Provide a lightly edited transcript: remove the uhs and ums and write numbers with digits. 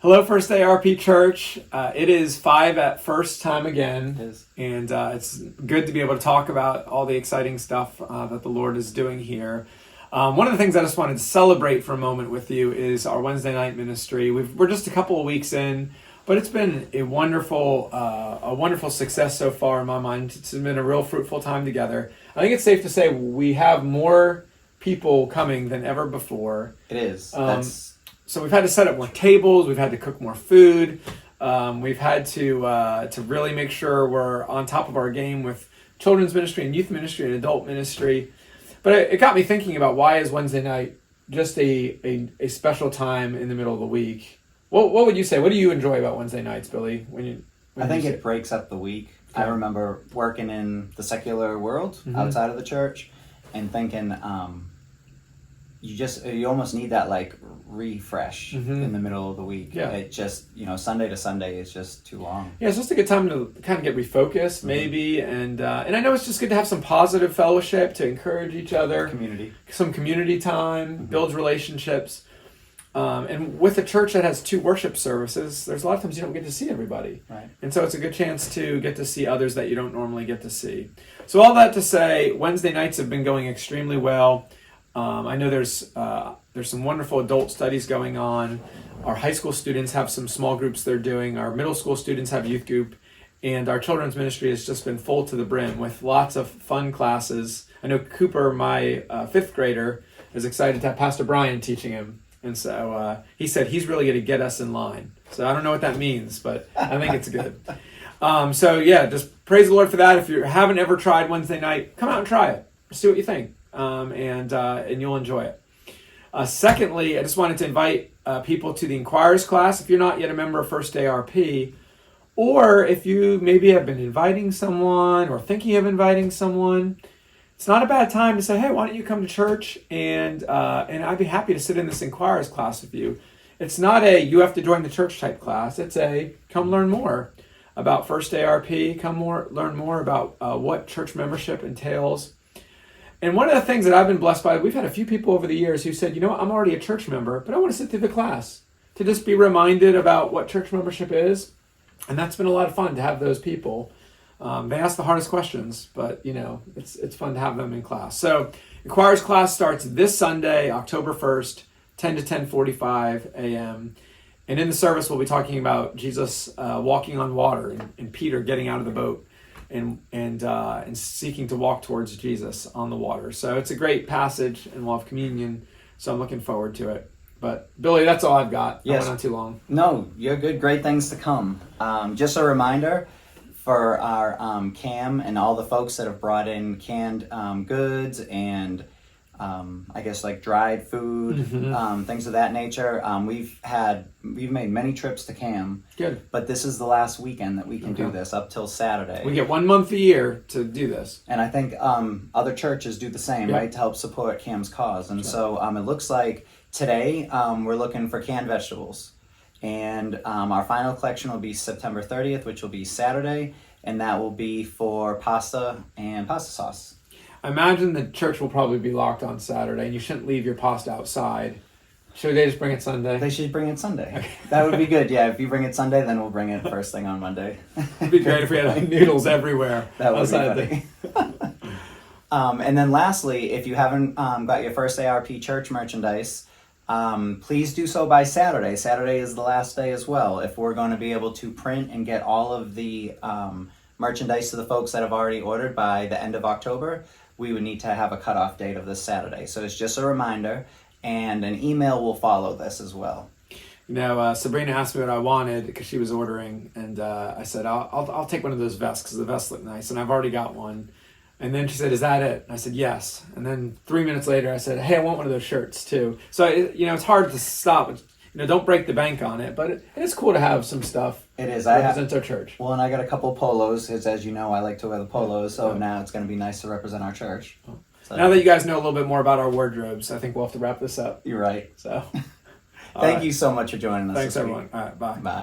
Hello, First Day RP Church. It is 5 at first time again, It is. and it's good to be able to talk about all the exciting stuff that the Lord is doing here. One of the things I just wanted to celebrate for a moment with you is our Wednesday night ministry. We're just a couple of weeks in, but it's been a wonderful success so far in my mind. It's been a real fruitful time together. I think it's safe to say we have more people coming than ever before. It is. So we've had to set up more tables. We've had to cook more food. We've had to really make sure we're on top of our game with children's ministry and youth ministry and adult ministry. But it got me thinking about, why is Wednesday night just a special time in the middle of the week? What would you say? What do you enjoy about Wednesday nights, Billy? I think it breaks up the week. I remember working in the secular world outside of the church and thinking, you almost need that like refresh in the middle of the week. Yeah. It just, Sunday to Sunday is just too long. Yeah, it's just a good time to kind of get refocused, maybe, and I know it's just good to have some positive fellowship, to encourage each other, some community time, builds relationships, and with a church that has 2 worship services, there's a lot of times you don't get to see everybody, Right. And so it's a good chance to get to see others that you don't normally get to see. So all that to say, Wednesday nights have been going extremely well. I know there's some wonderful adult studies going on. Our high school students have some small groups they're doing. Our middle school students have youth group. And our children's ministry has just been full to the brim with lots of fun classes. I know Cooper, my 5th grader, is excited to have Pastor Brian teaching him. And so he said he's really going to get us in line. So I don't know what that means, but I think it's good. So yeah, just praise the Lord for that. If you haven't ever tried Wednesday night, come out and try it. See what you think. And you'll enjoy it. Secondly, I just wanted to invite people to the Inquirers class. If you're not yet a member of First Day RP, or if you maybe have been inviting someone or thinking of inviting someone, it's not a bad time to say, hey, why don't you come to church, and I'd be happy to sit in this Inquirers class with you. It's not a you have to join the church type class. It's a come learn more about First Day RP, learn more about what church membership entails. And one of the things that I've been blessed by, we've had a few people over the years who said, I'm already a church member, but I want to sit through the class to just be reminded about what church membership is. And that's been a lot of fun to have those people. They ask the hardest questions, but it's fun to have them in class. So Inquirers class starts this Sunday, October 1st, 10 to 10:45 a.m. And in the service, we'll be talking about Jesus walking on water and Peter getting out of the boat and seeking to walk towards Jesus on the water. So it's a great passage, and we'll have communion. So I'm looking forward to it. But Billy, that's all I've got. Yes. I went on too long. No, you're good. Great things to come. Just a reminder for our CAM and all the folks that have brought in canned goods and I guess like dried food, things of that nature. We've made many trips to CAM. Good. But this is the last weekend that we can do this up till Saturday. We get 1 month a year to do this. And I think other churches do the same, right, to help support CAM's cause. And so it looks like today we're looking for canned vegetables. And our final collection will be September 30th, which will be Saturday. And that will be for pasta and pasta sauce. I imagine the church will probably be locked on Saturday, and you shouldn't leave your pasta outside. Should they just bring it Sunday? They should bring it Sunday. That would be good. Yeah, if you bring it Sunday, then we'll bring it first thing on Monday. It'd be great if we had like noodles everywhere. That would be funny. And then lastly, if you haven't got your First ARP church merchandise, please do so by Saturday. Saturday is the last day as well. If we're going to be able to print and get all of the merchandise to the folks that have already ordered by the end of October, we would need to have a cutoff date of this Saturday. So it's just a reminder, and an email will follow this as well. Sabrina asked me what I wanted because she was ordering, and I said, I'll take one of those vests because the vests look nice, and I've already got one. And then she said, is that it? And I said, yes. And then 3 minutes later, I said, hey, I want one of those shirts too. So, it's hard to stop. Don't break the bank on it, but it is cool to have some stuff. It is. That represents our church. Well, and I got a couple polos, as you know, I like to wear the polos, so now it's going to be nice to represent our church. So, now that you guys know a little bit more about our wardrobes, I think we'll have to wrap this up. You're right. So, Thank you so much for joining us. Thanks, everyone. All right, bye. Bye.